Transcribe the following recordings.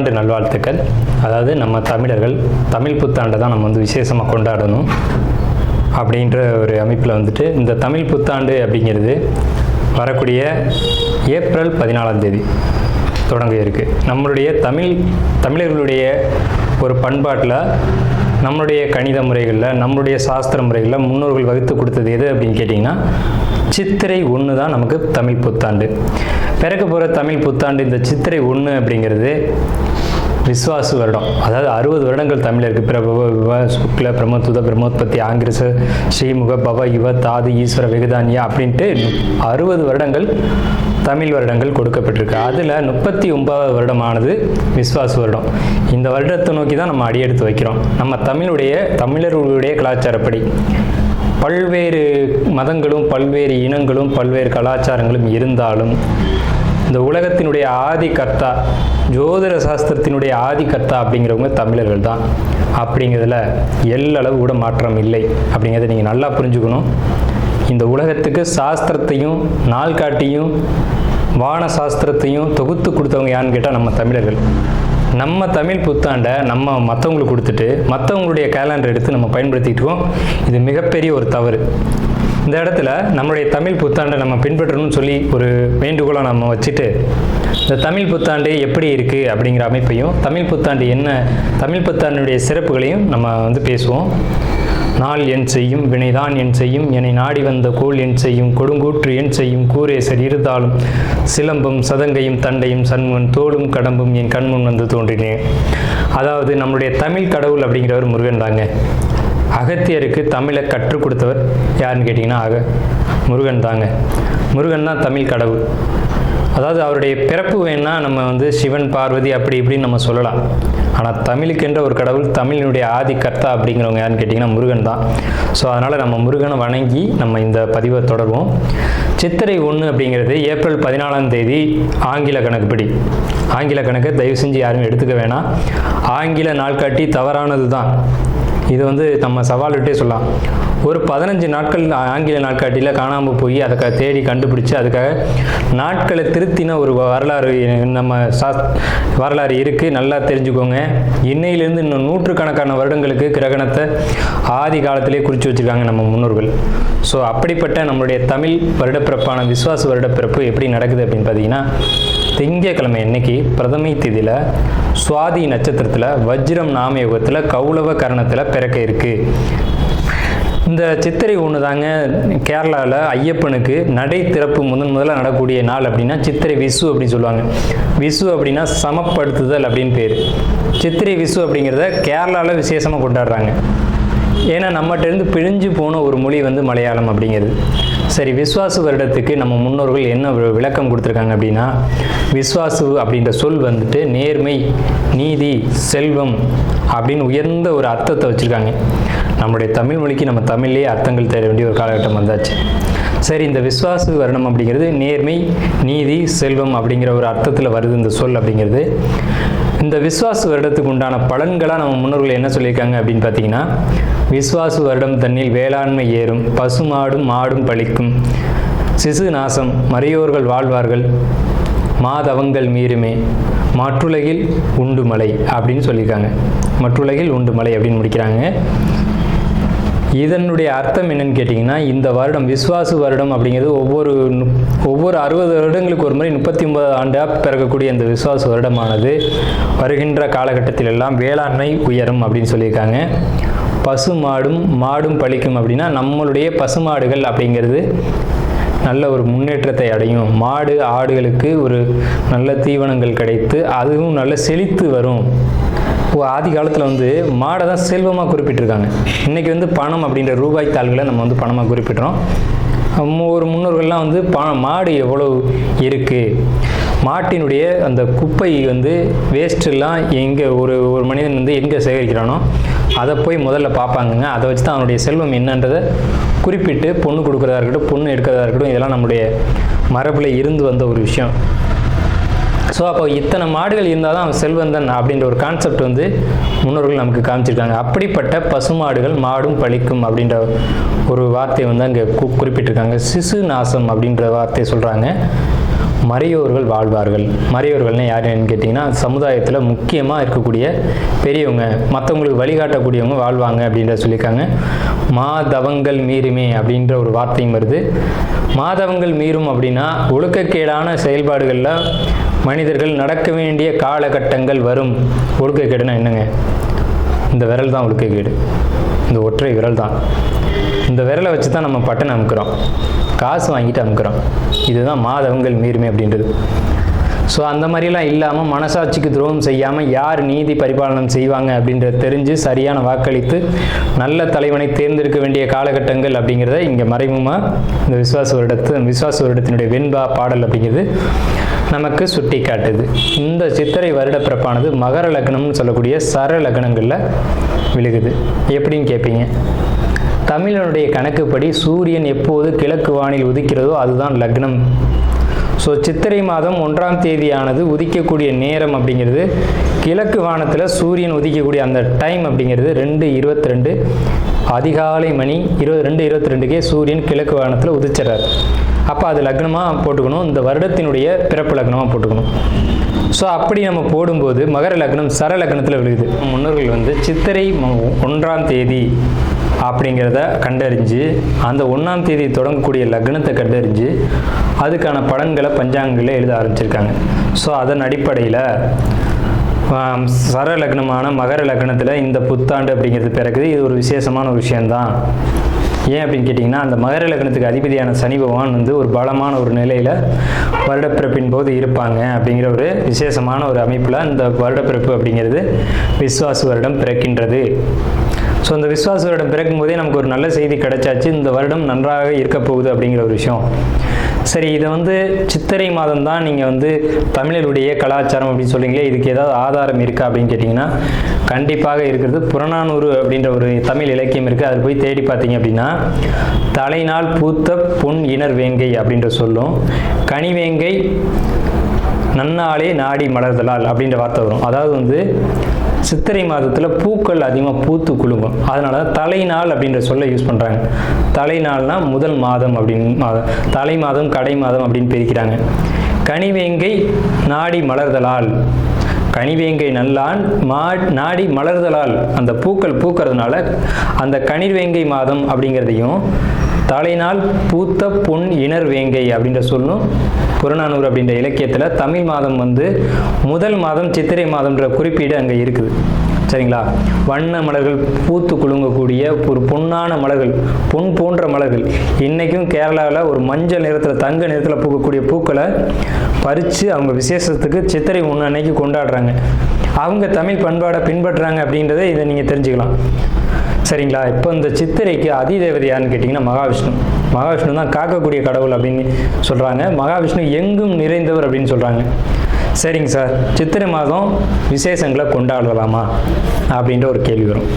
புத்தாண்டு நல்வாழ்த்துக்கள். அதாவது நம்ம தமிழர்கள் தமிழ் புத்தாண்டை தான் நம்ம வந்து விசேஷமாக கொண்டாடணும் அப்படின்ற ஒரு அமைப்பில் வந்துட்டு இந்த தமிழ் புத்தாண்டு அப்படிங்கிறது வரக்கூடிய ஏப்ரல் 14 தொடங்க இருக்குது. நம்மளுடைய தமிழர்களுடைய ஒரு பண்பாட்டில், நம்மளுடைய கணித முறைகளில், நம்மளுடைய சாஸ்திர முறைகளில் முன்னோர்கள் வகுத்து கொடுத்தது எது அப்படின்னு கேட்டிங்கன்னா சித்திரை 1 தான் நமக்கு தமிழ் புத்தாண்டு. பிறக்க போகிற தமிழ் புத்தாண்டு இந்த சித்திரை 1 அப்படிங்கிறது விஸ்வாசு வருடம். அதாவது 60 வருடங்கள் தமிழருக்கு பிரபவ விவ சுக்ல பிரமோத்துத பிரமோத்பத்தி ஆங்கிரச ஸ்ரீமுக பவ யுவ தாது ஈஸ்வர வெகுதானியா அப்படின்ட்டு 60 வருடங்கள் தமிழ் வருடங்கள் கொடுக்கப்பட்டிருக்கு. அதில் 39வது வருடமானது விஸ்வாசு வருடம். இந்த வருடத்தை நோக்கி தான் நம்ம அடியெடுத்து வைக்கிறோம். நம்ம தமிழர்களுடைய கலாச்சாரப்படி பல்வேறு மதங்களும் பல்வேறு இனங்களும் பல்வேறு கலாச்சாரங்களும் இருந்தாலும் இந்த உலகத்தினுடைய ஆதி கர்த்தா, ஜோதிட சாஸ்திரத்தினுடைய ஆதி கர்த்தா அப்படிங்கிறவங்க தமிழர்கள் தான். அப்படிங்கிறதுல எல்லளவு கூட மாற்றம் இல்லை அப்படிங்கிறத நீங்கள் நல்லா புரிஞ்சுக்கணும். இந்த உலகத்துக்கு சாஸ்திரத்தையும் நாள்காட்டியும் வான சாஸ்திரத்தையும் தொகுத்து கொடுத்தவங்க யாருன்னு கேட்டால் நம்ம தமிழர்கள். நம்ம தமிழ் புத்தாண்டை நம்ம மற்றவங்களுக்கு கொடுத்துட்டு மற்றவங்களுடைய கேலண்டர் எடுத்து நம்ம பயன்படுத்திக்கிட்டு இருக்கோம். இது மிகப்பெரிய ஒரு தவறு. இந்த இடத்துல நம்மளுடைய தமிழ் புத்தாண்டை நம்ம பின்பற்றணும்னு சொல்லி ஒரு வேண்டுகோளை நம்ம வச்சுட்டு இந்த தமிழ் புத்தாண்டு எப்படி இருக்குது அப்படிங்கிற அமைப்பையும், தமிழ் புத்தாண்டு என்ன, தமிழ் புத்தாண்டுடைய சிறப்புகளையும் நம்ம வந்து பேசுவோம். நாள் என் செய்யும் வினைதான் என் செய்யும் என்னை நாடி வந்த கோள் என் செய்யும் கொடுங்கூற்று என் செய்யும் கூரேசர் இருந்தாலும் சிலம்பும் சதங்கையும் தண்டையும் சண்முன் தோளும் கடம்பும் என் கண்முன் வந்து தோன்றினேன். அதாவது நம்மளுடைய தமிழ் கடவுள் அப்படிங்கிறவர் முருகன் தாங்க. அகத்தியருக்கு தமிழை கற்றுக் கொடுத்தவர் யாருன்னு கேட்டிங்கன்னா முருகன் தாங்க. முருகன் தான் தமிழ் கடவுள். அதாவது அவருடைய பிறப்பு வேணால் நம்ம வந்து சிவன் பார்வதி அப்படி இப்படின்னு நம்ம சொல்லலாம். ஆனால் தமிழுக்கென்ற ஒரு கடவுள், தமிழினுடைய ஆதி கர்த்தா அப்படிங்கிறவங்க யாருன்னு கேட்டிங்கன்னா முருகன் தான். ஸோ அதனால் நம்ம முருகனை வணங்கி நம்ம இந்த பதிவை தொடர்வோம். சித்திரை 1 அப்படிங்கிறது ஏப்ரல் 14 ஆங்கில கணக்குப்படி. ஆங்கில கணக்கை தயவு செஞ்சு யாரும் எடுத்துக்க வேணாம். ஆங்கில நாள்காட்டி தவறானது தான். இது வந்து நம்ம சவால்கிட்டே சொல்லலாம். ஒரு 15 நாட்கள் ஆங்கில நாட்காட்டியில் காணாமல் போய் அதை தேடி கண்டுபிடிச்சி அதுக்காக நாட்களை திருத்தின ஒரு வரலாறு நம்ம வரலாறு இருக்குது. நல்லா தெரிஞ்சுக்கோங்க. இன்னையிலேருந்து இன்னும் நூற்றுக்கணக்கான வருடங்களுக்கு கிரகணத்தை ஆதி காலத்திலே குறித்து வச்சுருக்காங்க நம்ம முன்னோர்கள். ஸோ அப்படிப்பட்ட நம்மளுடைய தமிழ் வருடப்பிறப்பான விஸ்வாச வருடப்பிறப்பு எப்படி நடக்குது அப்படின்னு பார்த்தீங்கன்னா, திங்கட்கிழமை அன்னைக்கு பிரதமை திதியில் சுவாதி நட்சத்திரத்தில் வஜ்ரம் நாமயோகத்தில் கௌளவ கரணத்தில் பிறக்க இருக்குது. இந்த சித்திரை 1 தாங்க கேரளாவில் ஐயப்பனுக்கு நடை திறப்பு முதல்ல நடக்கக்கூடிய நாள் அப்படின்னா சித்திரை விசு அப்படின்னு சொல்லுவாங்க. விசு அப்படின்னா சமப்படுத்துதல் அப்படின்னு பேர். சித்திரை விசு அப்படிங்கிறத கேரளாவில் விசேஷமாக கொண்டாடுறாங்க. ஏன்னா நம்மகிட்டேருந்து பிழிஞ்சு போன ஒரு மொழி வந்து மலையாளம் அப்படிங்கிறது. சரி, விஸ்வாசு வருடத்துக்கு நம்ம முன்னோர்கள் என்ன விளக்கம் கொடுத்துருக்காங்க அப்படின்னா, விஸ்வாசு அப்படின்ற சொல் வந்துட்டு நேர்மை, நீதி, செல்வம் அப்படின்னு உயர்ந்த ஒரு அர்த்தத்தை வச்சுருக்காங்க. நம்மளுடைய தமிழ் மொழிக்கு நம்ம தமிழ்லேயே அர்த்தங்கள் தேட வேண்டிய ஒரு காலகட்டம் வந்தாச்சு. சரி, இந்த விஸ்வாசு வருடம் அப்படிங்கிறது நேர்மை, நீதி, செல்வம் அப்படிங்கிற ஒரு அர்த்தத்தில் வருது இந்த சொல் அப்படிங்கிறது. இந்த விஸ்வாசு வருடத்துக்கு உண்டான பலன்களாக நம்ம முன்னோர்கள் என்ன சொல்லியிருக்காங்க அப்படின்னு பார்த்தீங்கன்னா, விஸ்வாசு வருடம் தன்னில் வேளாண்மை ஏறும், பசுமாடும் மாடும் பழிக்கும், சிசு நாசம், மறையோர்கள் வாழ்வார்கள், மாதவங்கள் மீறுமே, மற்றுலகில் உண்டு மலை அப்படின்னு சொல்லியிருக்காங்க. மற்றுலகில் உண்டு மலை அப்படின்னு முடிக்கிறாங்க. இதனுடைய அர்த்தம் என்னன்னு கேட்டிங்கன்னா, இந்த வருடம் விஸ்வாசு வருடம் அப்படிங்கிறது ஒவ்வொரு 60 வருடங்களுக்கு ஒரு முறை 39 ஆண்டாக பிறக்கக்கூடிய இந்த விஸ்வாசு வருடமானது வருகின்ற காலகட்டத்தில் எல்லாம் வேளாண்மை உயரும் அப்படின்னு சொல்லியிருக்காங்க. பசு மாடும் பழிக்கும் அப்படின்னா நம்மளுடைய பசுமாடுகள் அப்படிங்கிறது நல்ல ஒரு முன்னேற்றத்தை அடையும். மாடு ஆடுகளுக்கு ஒரு நல்ல தீவனங்கள் கிடைத்து அதுவும் நல்ல செழித்து வரும். ஆதி காலத்தில் வந்து மாடை தான் செல்வமாக குறிப்பிட்டிருக்காங்க. இன்றைக்கி வந்து பணம் அப்படின்ற ரூபாய் தாள்களை நம்ம வந்து பணமாக குறிப்பிட்றோம். ஒரு முன்னோர்கள்லாம் வந்து மாடு எவ்வளோ இருக்குது, மாட்டினுடைய அந்த குப்பை வந்து வேஸ்ட்டெல்லாம் எங்கே ஒரு மனிதன் வந்து எங்கே சேகரிக்கிறானோ அதை போய் முதல்ல பார்ப்பாங்கங்க. அதை வச்சு தான் அவனுடைய செல்வம் என்னன்றதை குறிப்பிட்டு பொண்ணு கொடுக்குறதா இருக்கட்டும், பொண்ணு எடுக்கிறதா இருக்கட்டும், இதெல்லாம் நம்முடைய மரபில் இருந்து வந்த ஒரு விஷயம். ஸோ அப்போ இத்தனை மாடுகள் இருந்தால் தான் அவன் செல்வந்தன் அப்படின்ற ஒரு கான்செப்ட் வந்து முன்னோர்கள் நமக்கு காமிச்சிருக்காங்க. அப்படிப்பட்ட பசுமாடுகள் மாடும் பழிக்கும் அப்படின்ற ஒரு வார்த்தையை வந்து அங்கே குறிப்பிட்டிருக்காங்க. சிசு நாசம் அப்படின்ற வார்த்தையை சொல்கிறாங்க. மறையோர்கள் வாழ்வார்கள். மறையோர்கள்னு யாருன்னு கேட்டிங்கன்னா சமுதாயத்தில் முக்கியமாக இருக்கக்கூடிய பெரியவங்க, மற்றவங்களுக்கு வழிகாட்டக்கூடியவங்க வாழ்வாங்க அப்படின்ற சொல்லியிருக்காங்க. மாதவங்கள் மீறுமே அப்படின்ற ஒரு வார்த்தையும் வருது. மாதவங்கள் மீறும் அப்படின்னா ஒழுக்கக்கேடான செயல்பாடுகளில் மனிதர்கள் நடக்க வேண்டிய காலகட்டங்கள் வரும். ஒழுக்கக்கேடுனா என்னங்க? இந்த விரல் தான் ஒழுக்கக்கேடு, இந்த ஒற்றை விரல் தான். இந்த விரலை வச்சு தான் நம்ம பட்டன் அமுக்கிறோம், காசு வாங்கிட்டு அமுக்கிறோம். இதுதான் மாதவங்கள் மீறுமே அப்படின்றது. ஸோ அந்த மாதிரிலாம் இல்லாமல் மனசாட்சிக்கு துரோகம் செய்யாமல் யார் நீதி பரிபாலனம் செய்வாங்க அப்படின்றத தெரிஞ்சு சரியான வாக்களித்து நல்ல தலைவனை தேர்ந்தெடுக்க வேண்டிய காலகட்டங்கள் அப்படிங்கிறத இங்கே மறைமுகமாக இந்த விசுவாச வருடத்தினுடைய வெண்பா பாடல் அப்படிங்கிறது நமக்கு சுட்டி காட்டுது. இந்த சித்திரை வருட பிறப்பானது மகர லக்னம்னு சொல்லக்கூடிய சர லக்னங்களில் விழுகுது. எப்படின்னு கேட்பீங்க. தமிழனுடைய கணக்குப்படி சூரியன் எப்போது கிழக்கு வானில் உதிக்கிறதோ அதுதான் லக்னம். ஸோ சித்திரை மாதம் 1ஆம் தேதியானது உதிக்கக்கூடிய நேரம் அப்படிங்கிறது கிழக்கு வானத்தில் சூரியன் உதிக்கக்கூடிய அந்த டைம் அப்படிங்கிறது 2:22 அதிகாலை மணி 2:22க்கே சூரியன் கிழக்கு வானத்தில் உதிச்சிடறாரு. அப்போ அது லக்னமாக போட்டுக்கணும், இந்த வருடத்தினுடைய பிறப்பு லக்னமாக போட்டுக்கணும். ஸோ அப்படி நம்ம போடும்போது மகர லக்னம் சர லக்னத்தில் விழுகுது. முன்னோர்கள் சித்திரை 1ஆம் தேதி அப்படிங்கிறத கண்டறிஞ்சு அந்த 1ஆம் தேதி தொடங்கக்கூடிய லக்னத்தை கண்டறிஞ்சு அதுக்கான பலன்களை பஞ்சாங்கங்களில் எழுத ஆரம்பிச்சிருக்காங்க. ஸோ அதன் அடிப்படையில் சர லக்னமான மகர லக்னத்தில் இந்த புத்தாண்டு அப்படிங்கிறது பிறகுது. இது ஒரு விசேஷமான ஒரு விஷயந்தான். ஏன் அப்படின்னு கேட்டிங்கன்னா, அந்த மகர லக்னத்துக்கு அதிபதியான சனி பகவான் ஒரு பலமான ஒரு நிலையில் வருடப்பிறப்பின் போது இருப்பாங்க அப்படிங்கிற ஒரு விசேஷமான ஒரு அமைப்பில் இந்த வருடப்பிறப்பு அப்படிங்கிறது விஸ்வாச வருடம் பிறக்கின்றது. ஸோ இந்த விஸ்வாச வருடம் பிறக்கும் போதே நமக்கு ஒரு நல்ல செய்தி கிடைச்சாச்சு, இந்த வருடம் நன்றாக இருக்க போகுது அப்படிங்கிற ஒரு விஷயம். சரி, இதை சித்திரை மாதம் தான் நீங்கள் தமிழருடைய கலாச்சாரம் அப்படின்னு சொல்கிறீங்களே, இதுக்கு ஏதாவது ஆதாரம் இருக்கா அப்படின்னு கேட்டிங்கன்னா கண்டிப்பாக இருக்கிறது. புறநானூறு அப்படின்ற ஒரு தமிழ் இலக்கியம் இருக்குது. அதில் போய் தேடி பார்த்தீங்க அப்படின்னா தலைநாள் பூத்த பொன் இணர் வேங்கை அப்படின்ற சொல்லும், கனிவேங்கை நன்னாளே நாடி மலர்தலால் அப்படின்ற வார்த்தை வரும். அதாவது சித்திரை மாதத்தில் பூக்கள் அதிகமாக பூத்து குலுங்கும். அதனால தலைநாள் அப்படின்ற சொல்ல யூஸ் பண்ணுறாங்க. தலைநாள்னா முதல் மாதம் அப்படின்னு தலை மாதம் கடை மாதம் அப்படின்னு பிரிக்கிறாங்க. கனிவேங்கை நாடி மலர்தலால், கனிவேங்கை நல்லான் நாடி மலர்தலால், அந்த பூக்கள் பூக்கிறதுனால அந்த கனிவேங்கை மாதம் அப்படிங்கிறதையும் தலைநாள் பூத்த பொன் இணர் வேங்கை அப்படின்ற சொல்லும் புறநானூறு அப்படின்ற இலக்கியத்தில் தமிழ் மாதம் முதல் மாதம் சித்திரை மாதம்ன்ற குறிப்பீடு அங்கே இருக்குது. சரிங்களா? வண்ண மலர்கள் பூத்து குலுங்கக்கூடிய ஒரு பொன்னான மலர்கள், பொன் போன்ற மலர்கள். இன்றைக்கும் கேரளாவில் ஒரு மஞ்சள் நிறத்தில் தங்க நிறத்தில் பூக்கக்கூடிய பூக்களை பறித்து அவங்க விசேஷத்துக்கு சித்திரை 1 அன்னைக்கு கொண்டாடுறாங்க. அவங்க தமிழ் பண்பாடை பின்பற்றுறாங்க அப்படின்றத இதை நீங்கள் தெரிஞ்சுக்கலாம். சரிங்களா? இப்போ இந்த சித்திரைக்கு அதிதேவதை யாருன்னு கேட்டிங்கன்னா மகாவிஷ்ணு. மகாவிஷ்ணு தான் காக்கக்கூடிய கடவுள் அப்படின்னு சொல்கிறாங்க. மகாவிஷ்ணு எங்கும் நிறைந்தவர் அப்படின்னு சொல்கிறாங்க. சரிங்க சார், சித்திரை மாதம் விசேஷங்களை கொண்டாடலாமா அப்படின்ற ஒரு கேள்வி வரும்.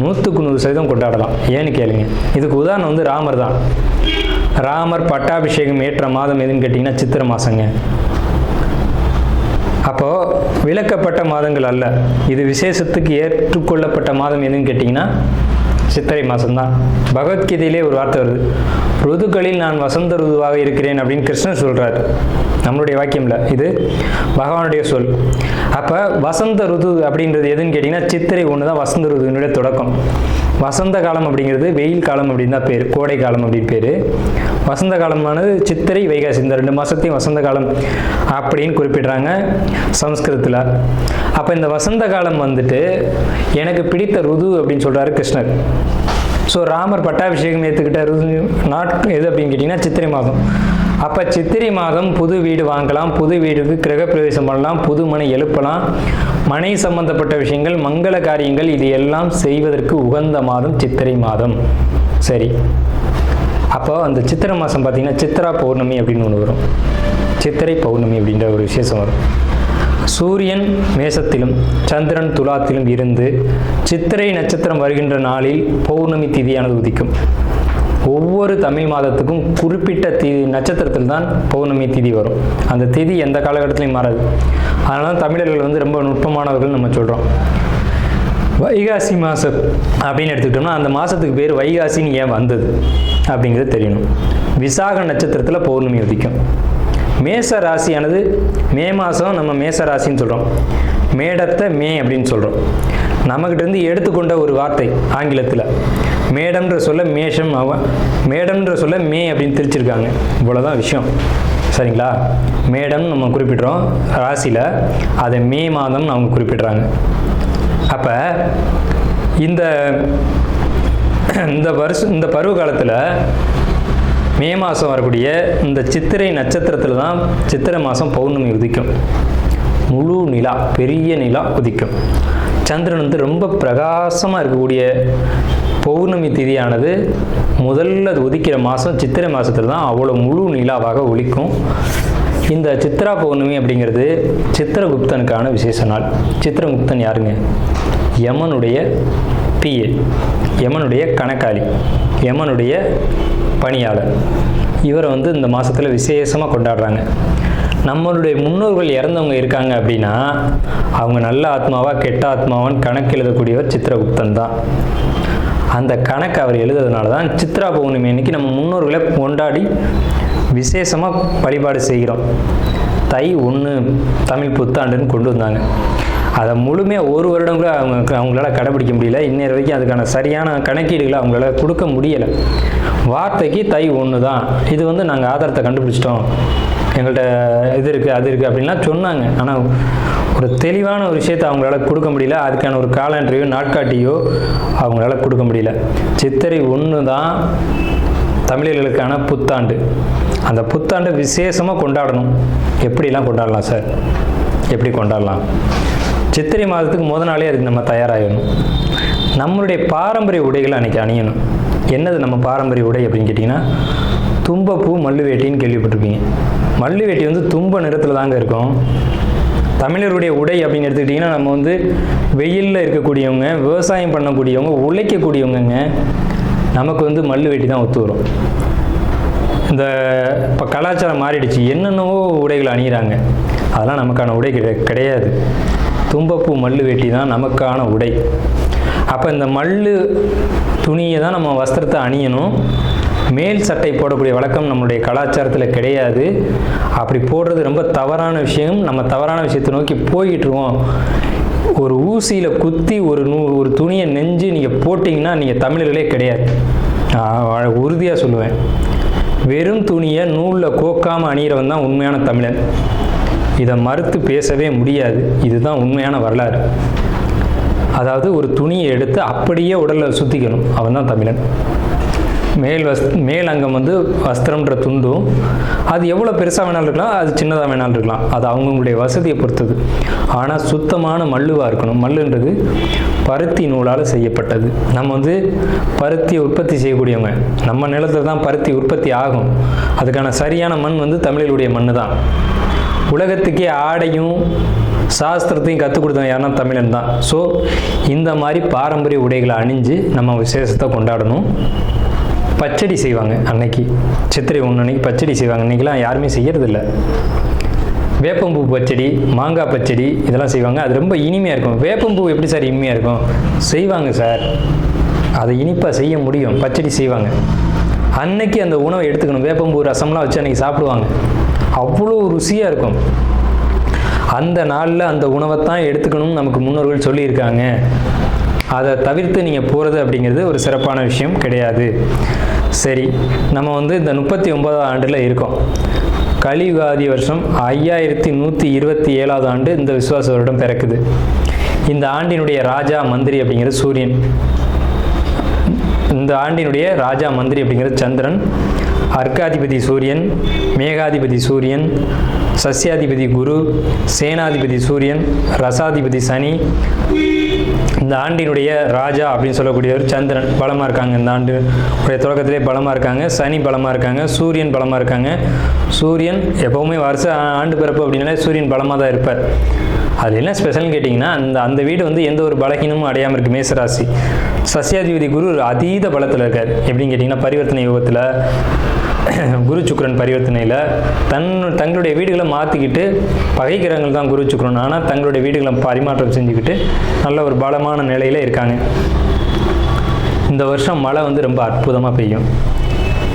100% கொண்டாடலாம். ஏன்னு கேளுங்க. இதுக்கு உதாரணம் ராமர் தான். ராமர் பட்டாபிஷேகம் ஏற்ற மாதம் எதுன்னு கேட்டிங்கன்னா சித்திரை மாதங்க. அப்போது விலக்கப்பட்ட மாதங்கள் அல்ல, இது விசேஷத்துக்கு ஏற்றுக்கொள்ளப்பட்ட மாதம் எதுன்னு கேட்டிங்கன்னா சித்திரை மாதம்தான். பகவத்கீதையிலே ஒரு வார்த்தை வருது, ருதுக்களில் நான் வசந்த ருதுவாக இருக்கிறேன் அப்படின்னு கிருஷ்ணன் சொல்கிறார். நம்மளுடைய வாக்கியம்ல, இது பகவானுடைய சொல். அப்போ வசந்த ருது அப்படின்றது எதுன்னு கேட்டிங்கன்னா சித்திரை 1 தான் வசந்த ருதுனுடைய தொடக்கம். வசந்த காலம் அப்படிங்கிறது வெயில் காலம் அப்படின்னு தான் பேர், கோடை காலம் அப்படின்னு பேர். வசந்த காலமானது சித்திரை வைகாசி, இந்த 2 மாதத்தையும் வசந்த காலம் அப்படின்னு குறிப்பிடுறாங்க சமஸ்கிருதத்தில். அப்போ இந்த வசந்த காலம் எனக்கு பிடித்த ருது அப்படின்னு சொல்கிறாரு கிருஷ்ணர். ஸோ ராமர் பட்டாபிஷேகம் ஏற்றுக்கிட்ட ருது எது அப்படின்னு கேட்டிங்கன்னா சித்திரை மாதம். அப்போ சித்திரை மாதம் புது வீடு வாங்கலாம், புது வீடுக்கு கிரகப்பிரவேசம் பண்ணலாம், புது மனை எழுப்பலாம், மனை சம்பந்தப்பட்ட விஷயங்கள், மங்கள காரியங்கள் இது எல்லாம் செய்வதற்கு உகந்த மாதம் சித்திரை மாதம். சரி, அப்போ அந்த சித்திரை மாதம் பார்த்திங்கன்னா சித்ரா பௌர்ணமி அப்படின்னு ஒன்று வரும். சித்திரை பௌர்ணமி அப்படின்ற ஒரு விசேஷம் வரும். சூரியன் மேசத்திலும் சந்திரன் துலாத்திலும் இருந்து சித்திரை நட்சத்திரம் வருகின்ற நாளில் பௌர்ணமி திதியானது உதிக்கும். ஒவ்வொரு தமிழ் மாதத்துக்கும் குறிப்பிட்ட நட்சத்திரத்தில் தான் பௌர்ணமி திதி வரும். அந்த திதி எந்த காலகட்டத்திலையும் மாறாது. அதனால தமிழர்கள் ரொம்ப நுட்பமானவர்கள் நம்ம சொல்கிறோம். வைகாசி மாதம் அப்படின்னு எடுத்துக்கிட்டோம்னா அந்த மாதத்துக்கு பேர் வைகாசின்னு ஏன் வந்தது அப்படிங்கிறது தெரியணும். விசாக நட்சத்திரத்தில் பௌர்ணமி உதிக்கும். மேச ராசியானது மே மாதம் நம்ம மேச ராசின்னு சொல்கிறோம், மேடத்தை மே அப்படின்னு சொல்கிறோம். நம்மக்கிட்டேருந்து எடுத்துக்கொண்ட ஒரு வார்த்தை ஆங்கிலத்தில். மேடம்ன்ற சொல்ல மேஷம், மேடம்ன்ற சொல்ல மே அப்படின்னு திரிச்சிருக்காங்க. இவ்வளோதான் விஷயம், சரிங்களா? மேடம் நம்ம குறிப்பிட்றோம் ராசியில், அதை மே மாதம் அவங்க குறிப்பிட்றாங்க. அப்போ இந்த பருவ காலத்தில் மே மாதம் வரக்கூடிய இந்த சித்திரை நட்சத்திரத்தில் தான் சித்திரை மாதம் பௌர்ணமி உதிக்கும். முழு நிலா, பெரிய நிலா உதிக்கும். சந்திரன் வந்து ரொம்ப பிரகாசமாக இருக்கக்கூடிய பௌர்ணமி திதியானது முதல்ல உதிக்கிற மாதம் சித்திரை மாதத்தில் தான் அவ்வளோ முழு நிலாவாக ஒலிக்கும். இந்த சித்ரா பௌர்ணமி அப்படிங்கிறது சித்திரகுப்தனுக்கான விசேஷ நாள். சித்திரகுப்தன் யாருங்க? யமனுடைய பிஏ, யமனுடைய கணக்காளி, யமனுடைய பணியாளர். இவரை வந்து இந்த மாதத்தில் விசேஷமாக கொண்டாடுறாங்க. நம்மளுடைய முன்னோர்கள் இறந்தவங்க இருக்காங்க அப்படின்னா அவங்க நல்ல ஆத்மாவா கெட்ட ஆத்மாவான்னு கணக்கு எழுதக்கூடியவர் சித்திரகுப்தன் தான். அந்த கணக்கு அவர் எழுதுறதுனால தான் சித்ரா பௌர்ணமி அன்னைக்கு நம்ம முன்னோர்களை கொண்டாடி விசேஷமாக வழிபாடு செய்கிறோம். தை 1 தமிழ் புத்தாண்டுன்னு கொண்டு வந்தாங்க. அதை முழுமையாக ஒரு வருடம் கூட அவங்களால கடைபிடிக்க முடியல. இன்னொரு வரைக்கும் அதுக்கான சரியான கணக்கீடுகளை அவங்களால கொடுக்க முடியலை. வார்த்தைக்கு தை 1 தான், இது வந்து நாங்கள் ஆதாரத்தை கண்டுபிடிச்சிட்டோம், எங்கள்கிட்ட இது இருக்குது அது இருக்குது அப்படின்லாம் சொன்னாங்க. ஆனால் ஒரு தெளிவான ஒரு விஷயத்தை அவங்களால கொடுக்க முடியல. அதுக்கான ஒரு காலண்டரையோ நாட்காட்டியோ அவங்களால கொடுக்க முடியல. சித்திரை 1 தான் தமிழர்களுக்கான புத்தாண்டு. அந்த புத்தாண்டை விசேஷமாக கொண்டாடணும். எப்படிலாம் கொண்டாடலாம் சார்? எப்படி கொண்டாடலாம்? சித்திரை மாதத்துக்கு முத நாளே அதுக்கு நம்ம தயாராகணும். நம்மளுடைய பாரம்பரிய உடைகளை அன்றைக்கி அணியணும். என்னது நம்ம பாரம்பரிய உடை அப்படின்னு கேட்டிங்கன்னா, தும்பப்பூ மல்லு வேட்டின்னு கேள்விப்பட்டிருப்பீங்க. மல்லு வேட்டி வந்து தும்ப நிறத்தில் தாங்க இருக்கும். தமிழருடைய உடை அப்படின்னு எடுத்துக்கிட்டிங்கன்னா, நம்ம வந்து வெயிலில் இருக்கக்கூடியவங்க, விவசாயம் பண்ணக்கூடியவங்க, உழைக்கக்கூடியவங்க, நமக்கு வந்து மல்லு வேட்டி தான் ஒத்து வரும். இந்த இப்போ கலாச்சாரம் மாறிடுச்சு, என்னென்னவோ உடைகள் அணிகிறாங்க. அதெல்லாம் நமக்கான உடை கிடையாது. தும்பப்பூ மல்லு வேட்டி தான் நமக்கான உடை. அப்போ இந்த மல்லு துணியை தான் நம்ம வஸ்திரத்தை அணியணும். மேல் சட்டை போடக்கூடிய வழக்கம் நம்மளுடைய கலாச்சாரத்தில் கிடையாது. அப்படி போடுறது ரொம்ப தவறான விஷயம். நம்ம தவறான விஷயத்தை நோக்கி போய்கிட்டுருவோம். ஒரு ஊசியில் குத்தி ஒரு துணியை நெஞ்சு நீங்கள் போட்டிங்கன்னா நீங்கள் தமிழர்களே கிடையாது. உறுதியாக சொல்லுவேன். வெறும் துணியை நூலில் கோக்காமல் அணிகிறவன் தான் உண்மையான தமிழன். இதை மறுத்து பேசவே முடியாது. இதுதான் உண்மையான வரலாறு. அதாவது ஒரு துணியை எடுத்து அப்படியே உடலில் சுற்றிக்கணும், அவன் தான் தமிழன். மேல் அங்கம் வந்து வஸ்திரம்ன்ற துண்டும், அது எவ்வளோ பெருசாக வேணாலும் இருக்கலாம், அது சின்னதாக வேணாலும் இருக்கலாம். அது அவங்களுடைய வசதியை பொறுத்தது. ஆனால் சுத்தமான மல்லுவாக இருக்கணும். மல்லுன்றது பருத்தி நூலால் செய்யப்பட்டது. நம்ம வந்து பருத்தியை உற்பத்தி செய்யக்கூடியவங்க. நம்ம நிலத்தில் தான் பருத்தி உற்பத்தி ஆகும். அதுக்கான சரியான மண் வந்து தமிழர்களுடைய மண் தான். உலகத்துக்கே ஆடையும் சாஸ்திரத்தையும் கற்றுக் கொடுத்தவங்க யாருன்னா தமிழன் தான். ஸோ இந்த மாதிரி பாரம்பரிய உடைகளை அணிஞ்சு நம்ம விசேஷத்தை கொண்டாடணும். பச்சடி செய்வாங்க அன்னைக்கு, சித்திரை 1 அன்னைக்கு பச்சடி செய்வாங்க. இன்றைக்கெலாம் யாருமே செய்யறதில்ல. வேப்பம்பூ பச்சடி, மாங்காய் பச்சடி இதெல்லாம் செய்வாங்க. அது ரொம்ப இனிமையாக இருக்கும். வேப்பம்பூ எப்படி சார் இனிமையாக இருக்கும்? செய்வாங்க சார், அதை இனிப்பாக செய்ய முடியும். பச்சடி செய்வாங்க. அன்னைக்கு அந்த உணவை எடுத்துக்கணும். வேப்பம்பூ ரசம்லாம் வச்சு அன்றைக்கி சாப்பிடுவாங்க. அவ்வளோ ருசியாக இருக்கும். அந்த நாளில் அந்த உணவை தான் எடுத்துக்கணும்னு நமக்கு முன்னோர்கள் சொல்லியிருக்காங்க. அதை தவிர்த்து நீங்கள் போகிறது அப்படிங்கிறது ஒரு சிறப்பான விஷயம் கிடையாது. சரி, நம்ம வந்து இந்த 39ஆவது ஆண்டில் இருக்கோம். கலியுகாதி வருஷம் 5127ஆவது ஆண்டு இந்த விசுவாச வருடம் பிறக்குது. இந்த ஆண்டினுடைய ராஜா மந்திரி அப்படிங்கிறது சூரியன். இந்த ஆண்டினுடைய ராஜா மந்திரி அப்படிங்கிறது சந்திரன். அர்க்காதிபதி சூரியன், மேகாதிபதி சூரியன், சஸ்யாதிபதி குரு, சேனாதிபதி சூரியன், ரசாதிபதி சனி. இந்த ஆண்டினுடைய ராஜா அப்படின்னு சொல்லக்கூடியவர் சந்திரன் பலமாக இருக்காங்க. இந்த ஆண்டு தொடக்கத்திலே பலமாக இருக்காங்க. சனி பலமாக இருக்காங்க. சூரியன் பலமாக இருக்காங்க. சூரியன் எப்போவுமே வருஷ ஆண்டு பிறப்பு அப்படின்னாலே சூரியன் பலமாக தான் இருப்பார். அது என்ன ஸ்பெஷல்னு கேட்டிங்கன்னா, அந்த வீடு வந்து எந்த ஒரு பலகீனமும் அடையாமல் இருக்குது. மேசராசி. சஸ்யாதிபதி குரு அதீத பலத்தில் இருக்கார். எப்படின்னு கேட்டிங்கன்னா, பரிவர்த்தனை யோகத்தில் குரு சுக்கிரன் பரிவர்த்தனையில் தங்களுடைய வீடுகளை மாற்றிக்கிட்டு, பகைக்கிறவங்கள் தான் குரு சுக்கிரன், ஆனால் தங்களுடைய வீடுகளை பரிமாற்றம் செஞ்சுக்கிட்டு நல்ல ஒரு பலமான நிலையில் இருக்காங்க. இந்த வருஷம் மழை வந்து ரொம்ப அற்புதமாக பெய்யும்.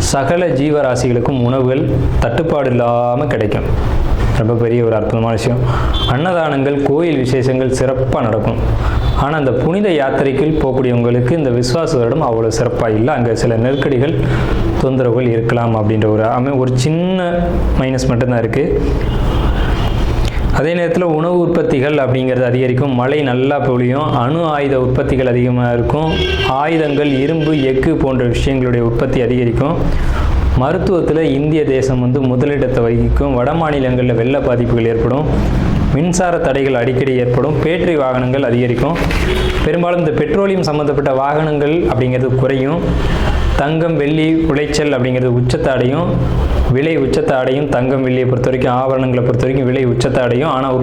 சகல ஜீவராசிகளுக்கும் உணவுகள் தட்டுப்பாடு இல்லாமல் கிடைக்கும். ரொம்ப பெரிய ஒரு அற்புதமான விஷயம். அன்னதானங்கள், கோயில் விசேஷங்கள் சிறப்பாக நடக்கும். ஆனால் அந்த புனித யாத்திரைக்குள் போகக்கூடியவங்களுக்கு இந்த விஸ்வாச வருடம் அவ்வளோ சிறப்பாக இல்லை. அங்கே சில நெருக்கடிகள், தொந்தரவுகள் இருக்கலாம் அப்படின்ற ஒரு சின்ன மைனஸ் மட்டும்தான் இருக்குது. அதே நேரத்தில் உணவு உற்பத்திகள் அப்படிங்கிறது அதிகரிக்கும். மழை நல்லா பொழியும். அணு ஆயுத உற்பத்திகள் அதிகமாக இருக்கும். ஆயுதங்கள், இரும்பு, எஃகு போன்ற விஷயங்களுடைய உற்பத்தி அதிகரிக்கும். மருத்துவத்தில் இந்திய தேசம் முதலிடத்தை வகிக்கும். வட மாநிலங்களில் வெள்ள பாதிப்புகள் ஏற்படும். மின்சார தடைகள் அடிக்கடி ஏற்படும். பேட்டரி வாகனங்கள் அதிகரிக்கும். பெரும்பாலும் இந்த பெட்ரோலியம் சம்மந்தப்பட்ட வாகனங்கள் அப்படிங்கிறது குறையும். தங்கம், வெள்ளி உளைச்சல் அப்படிங்கிறது உச்சத்தை அடையும். விலை உச்சத்தை அடையும். தங்கம், வெள்ளியை பொறுத்த வரைக்கும், ஆபரணங்களை பொறுத்த வரைக்கும் விலை உச்சத்தை அடையும். ஆனால்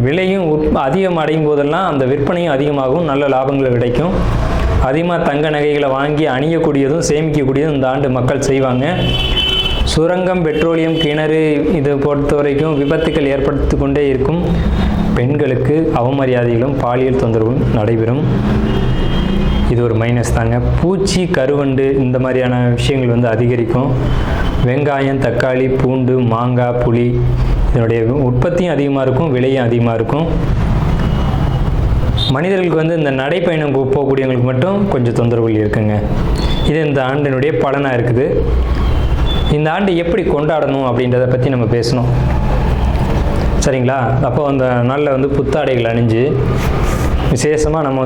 விலையும் அதிகம் அடையும் போதெல்லாம் அந்த விற்பனையும் அதிகமாகும். நல்ல லாபங்கள் கிடைக்கும். அதிகமாக தங்க நகைகளை வாங்கி அணியக்கூடியதும் சேமிக்கக்கூடியதும் இந்த ஆண்டு மக்கள் செய்வாங்க. சுரங்கம், பெட்ரோலியம், கிணறு இதை பொறுத்த வரைக்கும் விபத்துக்கள் ஏற்படுத்தி கொண்டே இருக்கும். பெண்களுக்கு அவமரியாதைகளும் பாலியல் தொந்தரவும் நடைபெறும். இது ஒரு மைனஸ் தாங்க. பூச்சி, கருவண்டு இந்த மாதிரியான விஷயங்கள் அதிகரிக்கும். வெங்காயம், தக்காளி, பூண்டு, மாங்காய், புளி இதனுடைய உற்பத்தியும் அதிகமாக இருக்கும். விலையும் அதிகமாக இருக்கும். மனிதர்களுக்கு இந்த நடைப்பயணம் போகக்கூடியவங்களுக்கு மட்டும் கொஞ்சம் தொந்தரவுகள் இருக்குங்க. இது இந்த ஆண்டினுடைய பலனாக இருக்குது. இந்த ஆண்டு எப்படி கொண்டாடணும் அப்படின்றத பற்றி நம்ம பேசணும், சரிங்களா? அப்போ அந்த நாளில் புத்தாடைகள் அணிஞ்சு விசேஷமாக நம்ம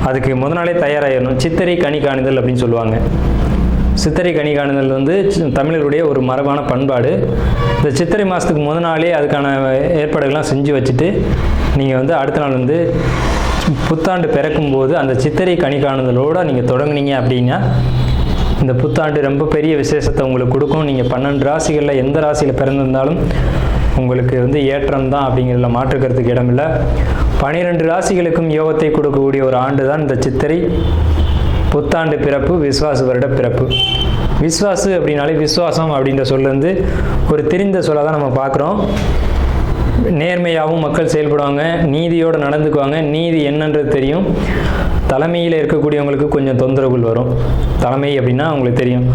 அதுக்கு முத நாளே தயாராகிடணும். சித்திரை கனி காணுதல் அப்படின்னு சொல்லுவாங்க. சித்திரை கனி காணுதல் தமிழர்களுடைய ஒரு மரபான பண்பாடு. இந்த சித்திரை மாதத்துக்கு முத நாளே அதுக்கான ஏற்பாடுகள்லாம் செஞ்சு வச்சுட்டு நீங்கள் அடுத்த நாள் புத்தாண்டு பிறக்கும்போது அந்த சித்திரை கனி காணுதலோடு நீங்கள் தொடங்குனீங்க அப்படின்னா இந்த புத்தாண்டு ரொம்ப பெரிய விசேஷத்தை உங்களுக்கு கொடுக்கும். நீங்கள் 12 ராசிகளில் எந்த ராசியில் பிறந்திருந்தாலும் உங்களுக்கு ஏற்றம் தான் அப்படிங்கிறதுல மாற்றுக்கிறதுக்கு இடமில்லை. 12 ராசிகளுக்கும் யோகத்தை கொடுக்கக்கூடிய ஒரு ஆண்டு தான் இந்த சித்திரை புத்தாண்டு பிறப்பு, விஸ்வாச வருட பிறப்பு. விஸ்வாசு அப்படின்னாலே விஸ்வாசம் அப்படின்ற சொல்ல ஒரு தெரிந்த சொல்ல தான் நம்ம பார்க்குறோம். நேர்மையாகவும் மக்கள் செயல்படுவாங்க, நீதியோடு நடந்துக்குவாங்க. நீதி என்னன்றது தெரியும். தலைமையில் இருக்கக்கூடியவங்களுக்கு கொஞ்சம் தொந்தரவுகள் வரும். தலைமை அப்படின்னா உங்களுக்கு தெரியும்,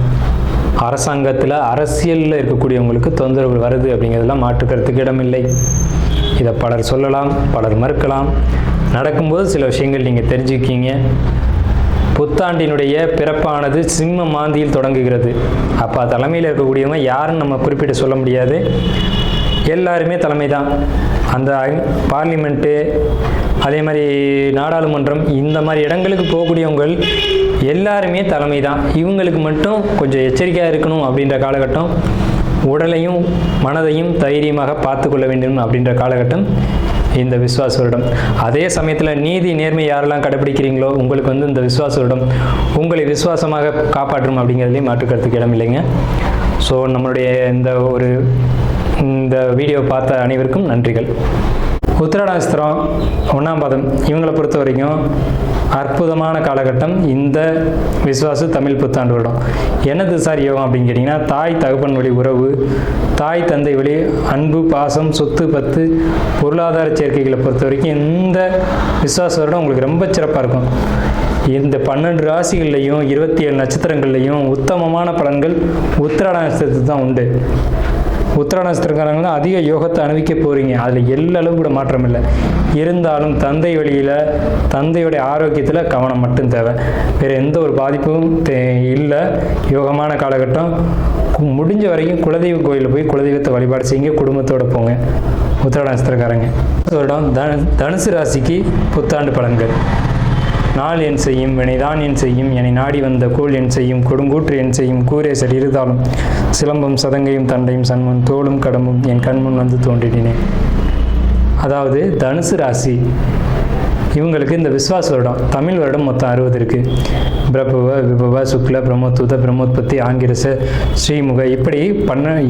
அரசாங்கத்தில் அரசியலில் இருக்கக்கூடியவங்களுக்கு தொந்தரவுகள் வருது அப்படிங்கிறதெல்லாம் மாற்றுக்கிறதுக்கு இடமில்லை. இதை பலர் சொல்லலாம், பலர் மறுக்கலாம். நடக்கும்போது சில விஷயங்கள் நீங்கள் தெரிஞ்சுக்கிங்க. புத்தாண்டினுடைய பிறப்பானது சிம்ம மாந்தியில் தொடங்குகிறது. அப்போ தலைமையில் இருக்கக்கூடியவங்க யாருன்னு நம்ம குறிப்பிட்டு சொல்ல முடியாது. எல்லாருமே தலைமை தான். அந்த பார்லிமெண்ட்டு, அதே மாதிரி நாடாளுமன்றம், இந்த மாதிரி இடங்களுக்கு போகக்கூடியவங்க எல்லாருமே தலைமை தான். இவங்களுக்கு மட்டும் கொஞ்சம் எச்சரிக்கையாக இருக்கணும் அப்படின்ற காலகட்டம். உடலையும் மனதையும் தைரியமாக பார்த்து கொள்ள வேண்டும் அப்படின்ற காலகட்டம் இந்த விஸ்வாச வருடம். அதே சமயத்தில் நீதி, நேர்மை யாரெல்லாம் கடைபிடிக்கிறீங்களோ உங்களுக்கு இந்த விஸ்வாச வருடம் உங்களை விசுவாசமாக காப்பாற்றும் அப்படிங்கிறதுலையும் மாற்றுக்கிறதுக்கு இடம் இல்லைங்க. ஸோ நம்மளுடைய இந்த வீடியோ பார்த்த அனைவருக்கும் நன்றிகள். உத்திராட நட்சத்திரம் 1ஆம் பாதம் இவங்களை பொறுத்த வரைக்கும் அற்புதமான காலகட்டம் இந்த விஸ்வாச தமிழ் புத்தாண்டு வருடம். என்னது சார் யோகம் அப்படின்னு கேட்டிங்கன்னா, தாய் தகப்பன் வழி உறவு, தாய் தந்தை வழி அன்பு, பாசம், சொத்து, பத்து, பொருளாதார சேர்க்கைகளை பொறுத்த வரைக்கும் இந்த விஸ்வாச வருடம் உங்களுக்கு ரொம்ப சிறப்பாக இருக்கும். இந்த 12 ராசிகள்லையும் 27 நட்சத்திரங்கள்லையும் உத்தமமான பலன்கள் உத்திராட நட்சத்திரத்துக்கு தான் உண்டு. உத்திராட நட்சத்திரக்காரங்க தான் அதிக யோகத்தை அனுபவிக்க போகிறீங்க. அதில் எல்லளவு கூட மாற்றம் இல்லை. இருந்தாலும் தந்தை வழியில், தந்தையுடைய ஆரோக்கியத்தில் கவனம் மட்டும் தேவை. வேறு எந்த ஒரு பாதிப்பும் இல்லை. யோகமான காலகட்டம். முடிஞ்ச வரைக்கும் குலதெய்வ கோயிலில் போய் குலதெய்வத்தை வழிபாடு செய்யுங்க. குடும்பத்தோடு போங்க. உத்திராட நட்சத்திரக்காரங்க வருடம் தனுசு ராசிக்கு புத்தாண்டு பலன்கள். நாள் என் செய்யும், வினைதான் என் செய்யும், என்னை நாடி வந்த கோள் என் செய்யும், கொடுங்கூற்று என் செய்யும், கூரேசர் இருந்தாலும் சிலம்பும் சதங்கையும் தண்டையும் சண்முன் தோளும் கடம்பும் என் கண்முன் வந்து தோன்றினேன். அதாவது தனுசு ராசி இவங்களுக்கு இந்த விஸ்வாச வருடம், தமிழ் வருடம் மொத்தம் 60 இருக்குது. பிரபவ, விபவ, சுக்ல, பிரம்மோத்வத, பிரம்மோத்பத்தி, ஆங்கிரச, ஸ்ரீமுக, இப்படி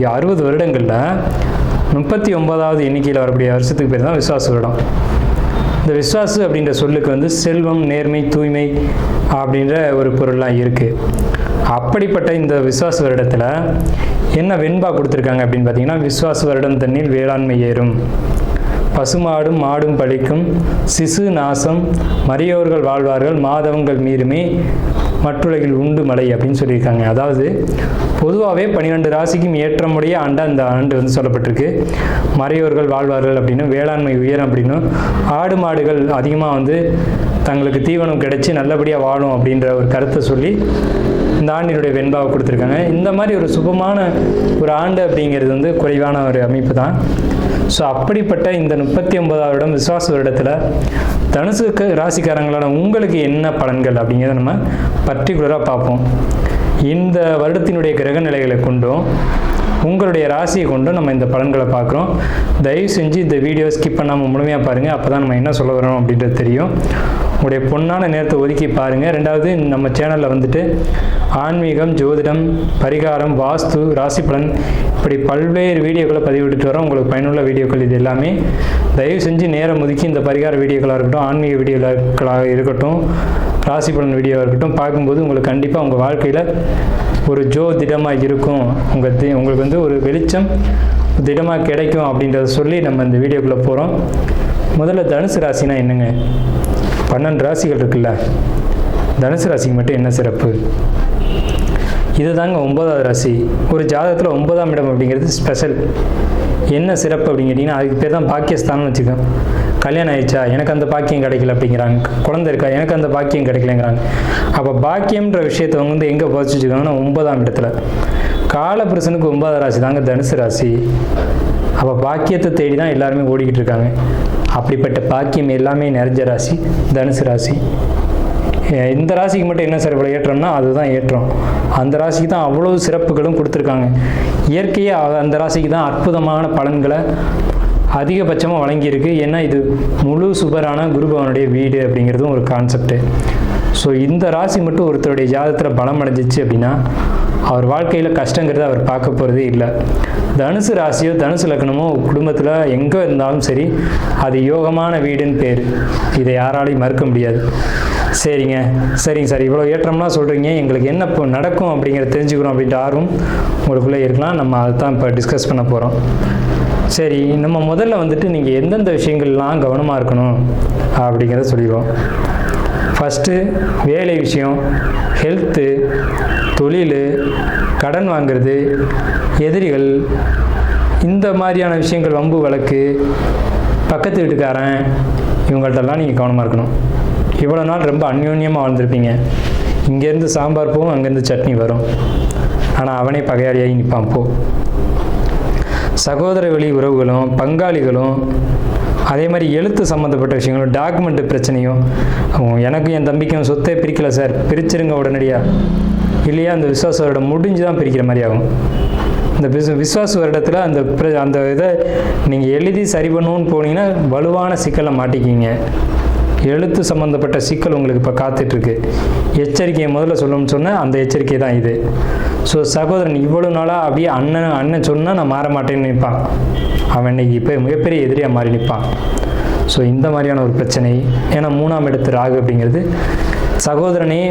60 வருடங்களில் 39வது எண்ணிக்கையில் வரக்கூடிய வருஷத்துக்கு பேர் தான் விஸ்வாச வருடம். இந்த விஸ்வாசு அப்படின்ற சொல்லுக்கு செல்வம், நேர்மை, தூய்மை அப்படின்ற ஒரு பொருள்லாம் இருக்குது. அப்படிப்பட்ட இந்த விஸ்வாச வருடத்தில் என்ன வெண்பா கொடுத்துருக்காங்க அப்படின்னு பார்த்தீங்கன்னா, விஸ்வாச வருடம் தண்ணில் வேளாண்மை ஏறும், பசுமாடும் மாடும் பழிக்கும், சிசு நாசம், மரியோர்கள் வாழ்வார்கள், மாதவங்கள் மீறுமே, மற்றுலகில் உண்டு மழை அப்படின்னு சொல்லியிருக்காங்க. அதாவது பொதுவாகவே 12 ராசிக்கும் ஏற்றமுடைய ஆண்டா இந்த ஆண்டு வந்து சொல்லப்பட்டிருக்கு. மறையோர்கள் வாழ்வார்கள் அப்படின்னு, வேளாண்மை உயரம் அப்படின்னு, ஆடு மாடுகள் அதிகமாக வந்து தங்களுக்கு தீவனம் கிடைச்சி நல்லபடியாக வாழும் அப்படின்ற ஒரு கருத்தை சொல்லி இந்த ஆண்டினுடைய வெண்பாவை கொடுத்துருக்காங்க. இந்த மாதிரி ஒரு சுபமான ஒரு ஆண்டு அப்படிங்கிறது வந்து குறைவான ஒரு அமைப்பு தான். ஸோ அப்படிப்பட்ட இந்த 39வது வருடம் விசுவாச வருடத்தில் தனுசு ராசிக்காரங்களான உங்களுக்கு என்ன பலன்கள் அப்படிங்கிறத நம்ம பர்டிகுலராக பார்ப்போம். இந்த வருடத்தினுடைய கிரக நிலைகளை கொண்டும் உங்களுடைய ராசியை கொண்டும் நம்ம இந்த பலன்களை பார்க்குறோம். தயவு செஞ்சு இந்த வீடியோ ஸ்கிப் பண்ணாமல் முழுமையாக பாருங்கள். அப்போ தான் நம்ம என்ன சொல்ல வரோம் அப்படின்றது தெரியும். உங்களுடைய பொன்னான நேரத்தை ஒதுக்கி பாருங்கள். ரெண்டாவது, நம்ம சேனலில் வந்துட்டு ஆன்மீகம், ஜோதிடம், பரிகாரம், வாஸ்து, ராசி பலன் இப்படி பல்வேறு வீடியோக்களை பதிவிட்டு வரோம். உங்களுக்கு பயனுள்ள வீடியோக்கள் இது எல்லாமே. தயவு செஞ்சு நேரம் ஒதுக்கி இந்த பரிகார வீடியோக்களாக இருக்கட்டும், ஆன்மீக வீடியோக்களாக இருக்கட்டும், ராசி பலன் வீடியோவாக இருக்கட்டும் பார்க்கும்போது உங்களுக்கு கண்டிப்பாக உங்கள் வாழ்க்கையில் ஒரு திடமாக இருக்கும். உங்களுக்கு வந்து ஒரு வெளிச்சம் திடமாக கிடைக்கும் அப்படின்றத சொல்லி நம்ம இந்த வீடியோக்குள்ளே போகிறோம். முதல்ல தனுசு ராசினா என்னங்க? 12 ராசிகள் இருக்குல்ல, தனுசு ராசிக்கு மட்டும் என்ன சிறப்பு? இது தாங்க 9வது ராசி. ஒரு ஜாதகத்தில் 9ஆம் இடம் அப்படிங்கிறது ஸ்பெஷல். என்ன சிறப்பு அப்படின்னு கேட்டிங்கன்னா, அதுக்கு பேர் தான் பாக்கியஸ்தானம்னு வச்சுக்கோங்க. கல்யாணம் ஆயிடுச்சா, எனக்கு அந்த பாக்கியம் கிடைக்கல அப்படிங்கிறாங்க. குழந்தை இருக்கா, எனக்கு அந்த பாக்கியம் கிடைக்கலங்கிறாங்க. அப்போ பாக்கியம்ன்ற விஷயத்தை வந்து எங்கே பதிச்சு வச்சுக்கோங்கன்னா 9ஆம் இடத்துல. காலபுருஷனுக்கு 9வது ராசி தாங்க தனுசு ராசி. அப்போ பாக்கியத்தை தேடி தான் எல்லாருமே ஓடிக்கிட்டு இருக்காங்க. அப்படிப்பட்ட பாக்கியம் எல்லாமே நிறைஞ்ச ராசி தனுசு ராசி. இந்த ராசிக்கு மட்டும் என்ன சிறப்பு ஏற்றம்னா அதுதான் ஏற்றம். அந்த ராசிக்கு தான் அவ்வளவு சிறப்புகளும் கொடுத்துருக்காங்க. இயற்கையாக அந்த ராசிக்கு தான் அற்புதமான பலன்களை அதிகபட்சமாக வழங்கியிருக்கு. ஏன்னா இது முழு சுபரான குருபவனுடைய வீடு அப்படிங்கிறதும் ஒரு கான்செப்டு. ஸோ இந்த ராசி மட்டும் ஒருத்தருடைய ஜாதகத்தில் பலம் அடைஞ்சிச்சு அப்படின்னா அவர் வாழ்க்கையில் கஷ்டங்கிறத அவர் பார்க்க போகிறதே இல்லை. தனுசு ராசியோ தனுசு லக்னமோ குடும்பத்தில் எங்கே இருந்தாலும் சரி, அது யோகமான வீடுன்னு பேர். இதை யாராலையும் மறுக்க முடியாது. சரிங்க சார், இவ்வளோ ஏற்றம்லாம் சொல்கிறீங்க, எங்களுக்கு என்ன இப்போ நடக்கும் அப்படிங்கிறத தெரிஞ்சுக்கிறோம் அப்படின்ட்டு ஆர்வம் உங்களுக்குள்ளே இருக்கலாம். நம்ம அதை தான் இப்போ டிஸ்கஸ் பண்ண போகிறோம். சரி, நம்ம முதல்ல வந்துட்டு நீங்கள் எந்தெந்த விஷயங்கள்லாம் கவனமாக இருக்கணும் அப்படிங்கிறத சொல்லிடுவோம். ஃபஸ்ட்டு வேலை விஷயம், ஹெல்த்து, தொழில், கடன் வாங்கிறது, எதிரிகள், இந்த மாதிரியான விஷயங்கள், வம்பு வழக்கு, பக்கத்து வீட்டுக்காரன், இவங்கள்ட்டெல்லாம் நீங்கள் கவனமாக இருக்கணும். இவ்வளோ நாள் ரொம்ப அந்யோன்யமாக வாழ்ந்துருப்பீங்க. இங்கேருந்து சாம்பார் போகும், அங்கேருந்து சட்னி வரும். ஆனால் அவனே பகையாளியாகி நிற்பான். சகோதர வழி உறவுகளும் பங்காளிகளும் அதே மாதிரி எழுத்து சம்மந்தப்பட்ட விஷயங்களும் டாக்குமெண்ட்டு பிரச்சனையும், எனக்கும் என் தம்பிக்கும் சொத்தை பிரிக்கலை சார், பிரிச்சிருங்க உடனடியாக, இல்லையா அந்த விசுவாச வருடம் முடிஞ்சு தான் பிரிக்கிற மாதிரி ஆகும். இந்த விசுவாச வருடத்தில் அந்த இதை நீங்கள் எழுதி சரி பண்ணணும்னு போனீங்கன்னா வலுவான சிக்கலை மாட்டிக்கிங்க. எழுத்து சம்மந்தப்பட்ட சிக்கல் உங்களுக்கு இப்போ காத்துட்ருக்கு. எச்சரிக்கையை முதல்ல சொல்லணும்னு சொன்னால் அந்த எச்சரிக்கை தான் இது. ஸோ சகோதரன் இவ்வளோ நாளாக அப்படியே அண்ணன் சொன்னால் நான் மாற மாட்டேன்னு நிற்பான். அவன் இன்னைக்கு இப்போ மிகப்பெரிய எதிரியாக மாறி நிற்பான். ஸோ இந்த மாதிரியான ஒரு பிரச்சனை. ஏன்னா 3ஆம் இடத்து ராகு அப்படிங்கிறது சகோதரனே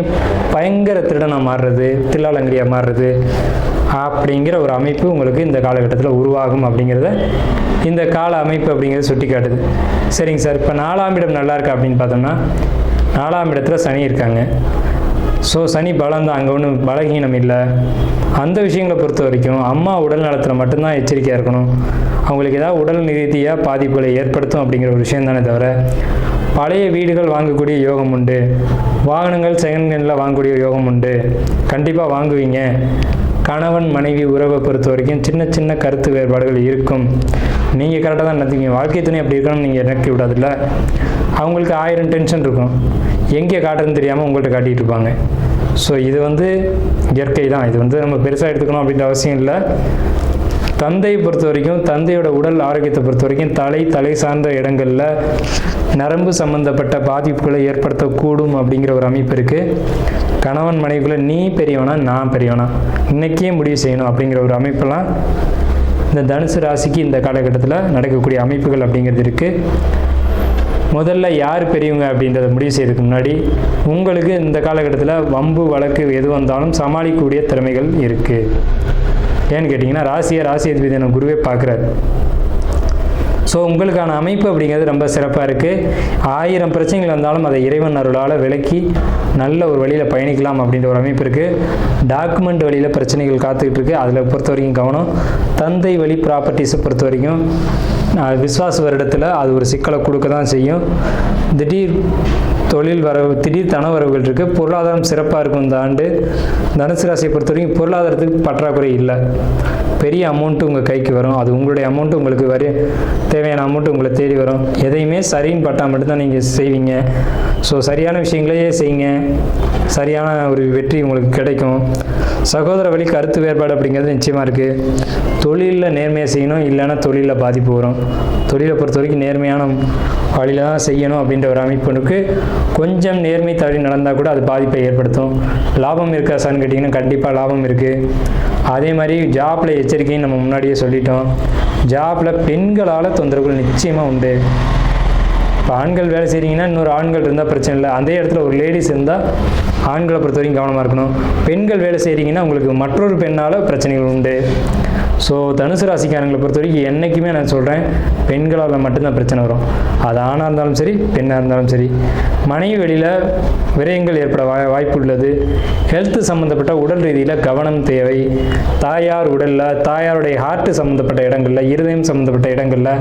பயங்கர திருடனாக மாறுறது, தில்லாலங்கரியாக மாறுறது அப்படிங்கிற ஒரு அமைப்பு உங்களுக்கு இந்த காலகட்டத்தில் உருவாகும் அப்படிங்கிறத இந்த கால அமைப்பு அப்படிங்கிறது சுட்டி காட்டுது. சரிங்க சார், இப்போ 4ஆம் இடம் நல்லா இருக்கா அப்படின்னு பார்த்தோம்னா 4ஆம் இடத்துல சனி இருக்காங்க. ஸோ சனி பலம் தான், அங்கே ஒன்றும் பலகீனம் இல்லை. அந்த விஷயங்களை பொறுத்த வரைக்கும் அம்மா உடல் நலத்தில் மட்டும்தான் எச்சரிக்கையாக இருக்கணும். அவங்களுக்கு ஏதாவது உடல் ரீதியாக பாதிப்புகளை ஏற்படுத்தும் அப்படிங்கிற ஒரு விஷயம் தானே தவிர, பழைய வீடுகள் வாங்கக்கூடிய யோகம் உண்டு, வாகனங்கள் செகண்ட் ஹேண்டில் வாங்கக்கூடிய யோகம் உண்டு, கண்டிப்பாக வாங்குவீங்க. கணவன் மனைவி உறவை பொறுத்த வரைக்கும் சின்ன சின்ன கருத்து வேறுபாடுகள் இருக்கும். நீங்கள் கரெக்டாக தான் நடத்துவீங்க. வாழ்க்கை துணை அப்படி இருக்கணும்னு நீங்கள் இறக்கி விடாதுல்ல. அவங்களுக்கு 1000 டென்ஷன் இருக்கும், எங்கே காட்டுறதுன்னு தெரியாமல் உங்கள்கிட்ட காட்டிகிட்டு இருப்பாங்க. ஸோ இது வந்து இயற்கை தான். இது வந்து நம்ம பெருசாக எடுத்துக்கணும் அப்படின்ற அவசியம் இல்லை. தந்தையை பொறுத்த வரைக்கும், தந்தையோட உடல் ஆரோக்கியத்தை பொறுத்த வரைக்கும் தலை சார்ந்த இடங்களில் நரம்பு சம்பந்தப்பட்ட பாதிப்புகளை ஏற்படுத்தக்கூடும் அப்படிங்கிற ஒரு அமைப்பு இருக்குது. கணவன் மனைவிக்குள்ளே நீ பெரியவனா நான் பெரியவனா இன்றைக்கே முடிவு செய்யணும் அப்படிங்கிற ஒரு அமைப்பெல்லாம் இந்த தனுசு ராசிக்கு இந்த காலகட்டத்தில் நடக்கக்கூடிய அமைப்புகள் அப்படிங்கிறது இருக்குது. முதல்ல யார் பெரியவங்க அப்படின்றத முடிவு செய்யறதுக்கு முன்னாடி உங்களுக்கு இந்த காலகட்டத்தில் வம்பு வழக்கு எது வந்தாலும் சமாளிக்கக்கூடிய திறமைகள் இருக்குது. ஏன்னு கேட்டிங்கன்னா ராசி அதிபதியான குருவே பார்க்குறாரு. ஸோ உங்களுக்கான அமைப்பு அப்படிங்கிறது ரொம்ப சிறப்பாக இருக்குது. 1000 பிரச்சனைகள் வந்தாலும் அதை இறைவன் அருளால் விலக்கி நல்ல ஒரு வழியில் பயணிக்கலாம் அப்படின்ற ஒரு அமைப்பு இருக்குது. டாக்குமெண்ட் வழியில் பிரச்சனைகள் காத்துக்கிட்டு இருக்குது, அதில் பொறுத்த வரைக்கும் கவனம். தந்தை வழி ப்ராப்பர்ட்டிஸை பொறுத்த வரைக்கும் விஸ்வாச வருடத்தில் அது ஒரு சிக்கலை கொடுக்க தான் செய்யும். திடீர் தொழில் வரவு, திடீர் தன வரவுகள் இருக்குது. பொருளாதாரம் சிறப்பாக இருக்கும் இந்த ஆண்டு. தனுசு ராசியை பொறுத்த வரைக்கும் பொருளாதாரத்துக்கு பற்றாக்குறை இல்லை. பெரிய அமௌண்ட்டு உங்கள் கைக்கு வரும். அது உங்களுடைய அமௌண்ட்டு உங்களுக்கு தேவையான அமௌண்ட்டு உங்களை தேடி வரும். எதையுமே சரின்னு பட்டால் மட்டும்தான் நீங்கள் செய்வீங்க. ஸோ சரியான விஷயங்களையே செய்யுங்க, சரியான ஒரு வெற்றி உங்களுக்கு கிடைக்கும். சகோதர வழி கருத்து வேறுபாடு அப்படிங்கிறது நிச்சயமாக இருக்குது. தொழிலில் நேர்மையாக செய்யணும், இல்லைன்னா தொழிலில் பாதிப்பு வரும். தொழிலை பொறுத்த வரைக்கும் நேர்மையான வழியில் தான் செய்யணும் அப்படின்ற ஒரு அமைப்பு இருக்குது. கொஞ்சம் நேர்மை தவறி நடந்தால் கூட அது பாதிப்பை ஏற்படுத்தும். லாபம் இருக்கா சார்னு கேட்டிங்கன்னா கண்டிப்பாக லாபம் இருக்குது. அதே மாதிரி ஜாப்பில் எச்சரிக்கைன்னு நம்ம முன்னாடியே சொல்லிட்டோம். ஜாப்பில் பெண்களால் தொந்தரவுகள் நிச்சயமாக உண்டு. இப்போ ஆண்கள் வேலை செய்கிறீங்கன்னா இன்னொரு ஆண்கள் இருந்தால் பிரச்சனை இல்லை. அதே இடத்துல ஒரு லேடிஸ் இருந்தால் ஆண்களை பொறுத்த வரைக்கும் கவனமாக இருக்கணும். பெண்கள் வேலை செய்கிறீங்கன்னா உங்களுக்கு மற்றொரு பெண்ணால் பிரச்சனைகள் உண்டு. ஸோ தனுசு ராசிக்காரங்களை பொறுத்த வரைக்கும் என்றைக்குமே நான் சொல்கிறேன், பெண்களால் மட்டும்தான் பிரச்சனை வரும். அது ஆணாக இருந்தாலும் சரி, பெண்ணாக இருந்தாலும் சரி. மனைவி வெளியில் விரயங்கள் ஏற்பட வாய்ப்பு உள்ளது. ஹெல்த்து சம்மந்தப்பட்ட உடல் ரீதியில் கவனம் தேவை. தாயார் உடலில், தாயாருடைய ஹார்ட்டு சம்மந்தப்பட்ட இடங்களில், இருதயம் சம்மந்தப்பட்ட இடங்களில்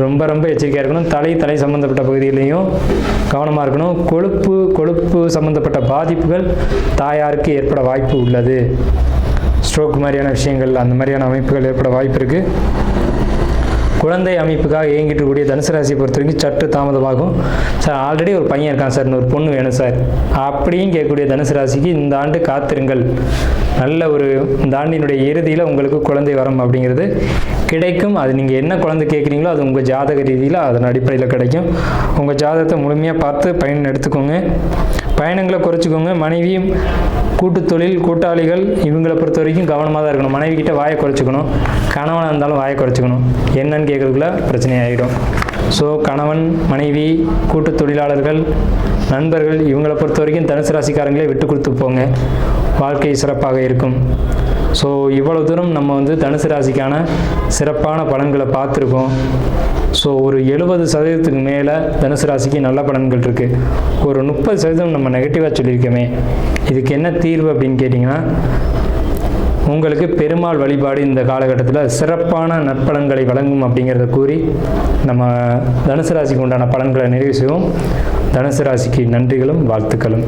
ரொம்ப ரொம்ப எச்சரிக்கையாக இருக்கணும். தலை சம்மந்தப்பட்ட பகுதியிலையும் கவனமாக இருக்கணும். கொழுப்பு சம்மந்தப்பட்ட பாதிப்புகள் தாயாருக்கு ஏற்பட வாய்ப்பு உள்ளது. ஸ்ட்ரோக் மாதிரியான விஷயங்கள், அந்த மாதிரியான அமைப்புகள் ஏற்பட வாய்ப்பு இருக்குது. குழந்தை அமைப்புக்காக இயங்கிட்டு கூடிய தனுசு ராசியை பொறுத்த வரைக்கும் சற்று தாமதமாகும். சார் ஆல்ரெடி ஒரு பையன் இருக்கான் சார், ஒரு பொண்ணு வேணும் சார் அப்படின்னு கேட்கக்கூடிய தனுசு ராசிக்கு இந்த ஆண்டு காத்திருங்கள். நல்ல ஒரு இந்த ஆண்டினுடைய இறுதியில் உங்களுக்கு குழந்தை வரம் அப்படிங்கிறது கிடைக்கும். அது நீங்கள் என்ன குழந்தை கேட்குறீங்களோ அது உங்கள் ஜாதக ரீதியில் அதன் அடிப்படையில் கிடைக்கும். உங்கள் ஜாதகத்தை முழுமையாக பார்த்து பயன் எடுத்துக்கோங்க. பயணங்களை குறைச்சிக்கோங்க. மனைவியும் கூட்டு தொழில் கூட்டாளிகள் இவங்களை பொறுத்த வரைக்கும் கவனமாக தான் இருக்கணும். மனைவி கிட்ட வாயை குறைச்சிக்கணும். கணவனாக இருந்தாலும் வாயை குறைச்சிக்கணும். என்னன்னு கேட்கறதுக்குள்ள பிரச்சனை ஆகிடும். ஸோ கணவன், மனைவி, கூட்டு தொழிலாளர்கள், நண்பர்கள் இவங்களை பொறுத்த வரைக்கும் தனுசு ராசிக்காரங்களே விட்டு கொடுத்து போங்க. வாழ்க்கை சிறப்பாக இருக்கும். ஸோ இவ்வளவு தூரம் நம்ம தனுசு ராசிக்கான சிறப்பான பலன்களை பார்த்துருக்கோம். ஸோ ஒரு 70% மேலே தனுசு ராசிக்கு நல்ல பலன்கள் இருக்குது. ஒரு 30% நம்ம நெகட்டிவாக சொல்லியிருக்கோமே, இதுக்கு என்ன தீர்வு அப்படின்னு கேட்டிங்கன்னா, உங்களுக்கு பெருமாள் வழிபாடு இந்த காலகட்டத்தில் சிறப்பான நற்பலன்களை வழங்கும் அப்படிங்கிறத கூறி நம்ம தனுசு ராசிக்கு உண்டான பலன்களை நிறைவு செய்வோம். தனுசு ராசிக்கு நன்றிகளும் வாழ்த்துக்களும்.